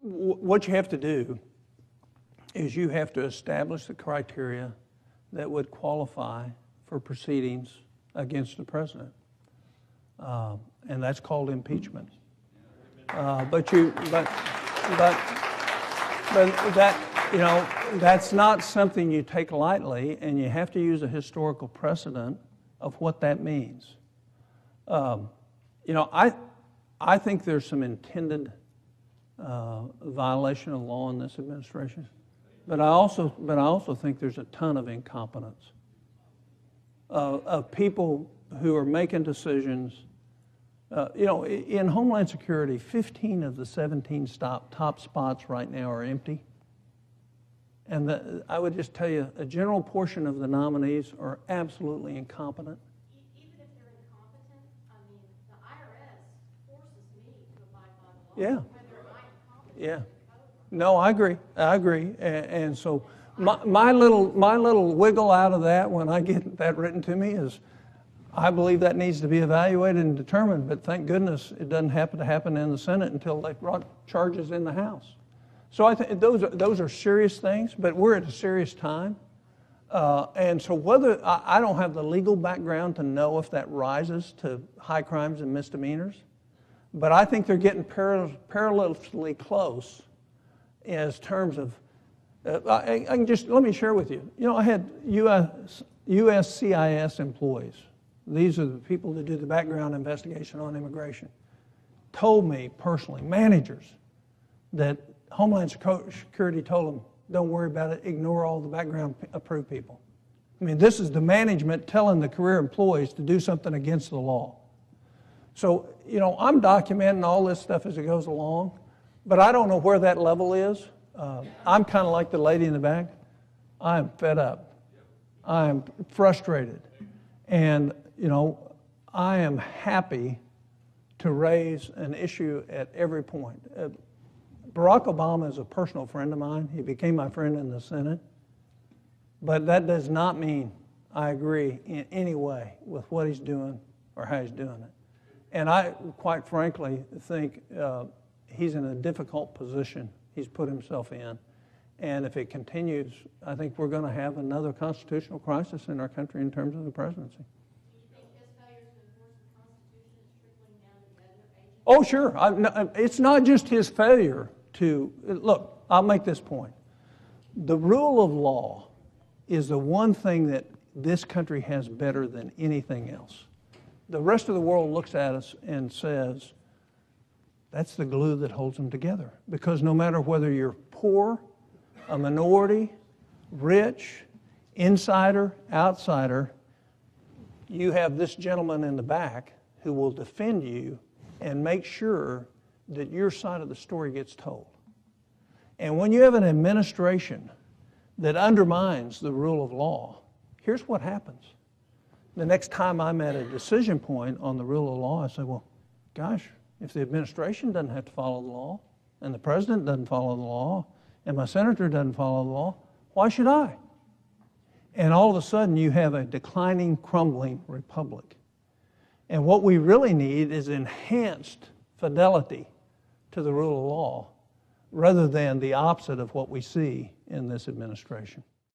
What you have to do is you have to establish the criteria that would qualify for proceedings against the president. And that's called impeachment. But that, you know, that's not something you take lightly, and you have to use a historical precedent of what that means. You know, I think there's some intended violation of law in this administration, but I also think there's a ton of incompetence of people who are making decisions. You know, in Homeland Security, 15 of the 17 top spots right now are empty. And I would just tell you, a general portion of the nominees are absolutely incompetent. Even if they're incompetent, I mean, the IRS forces me to abide by the law. Yeah. Whether I'm incompetent. Yeah. No, I agree. And so my little wiggle out of that when I get that written to me is, I believe that needs to be evaluated and determined, but thank goodness it doesn't happen in the Senate until they brought charges in the House. So I think those are serious things, but we're at a serious time. And so whether, I don't have the legal background to know if that rises to high crimes and misdemeanors, but I think they're getting perilously close as terms of, I can just, let me share with you. You know, I had USCIS employees. These are the people that do the background investigation on immigration. Told me personally, managers, that Homeland Security told them, don't worry about it, ignore all the background approved people. I mean, this is the management telling the career employees to do something against the law. So, you know, I'm documenting all this stuff as it goes along, but I don't know where that level is. I'm kind of like the lady in the back. I am fed up. I am frustrated. And, you know, I am happy to raise an issue at every point. Barack Obama is a personal friend of mine. He became my friend in the Senate. But that does not mean I agree in any way with what he's doing or how he's doing it. And I, quite frankly, think he's in a difficult position he's put himself in. And if it continues, I think we're going to have another constitutional crisis in our country in terms of the presidency. Do you think his failure to enforce the Constitution is trickling down to the other agencies? Oh, sure. It's not just his failure to, look, I'll make this point. The rule of law is the one thing that this country has better than anything else. The rest of the world looks at us and says, that's the glue that holds them together. Because no matter whether you're poor, a minority, rich, insider, outsider, you have this gentleman in the back who will defend you and make sure that your side of the story gets told. And when you have an administration that undermines the rule of law, here's what happens. The next time I'm at a decision point on the rule of law, I say, well, gosh, if the administration doesn't have to follow the law, and the president doesn't follow the law, and my senator doesn't follow the law, why should I? And all of a sudden you have a declining, crumbling republic. And what we really need is enhanced fidelity to the rule of law rather than the opposite of what we see in this administration.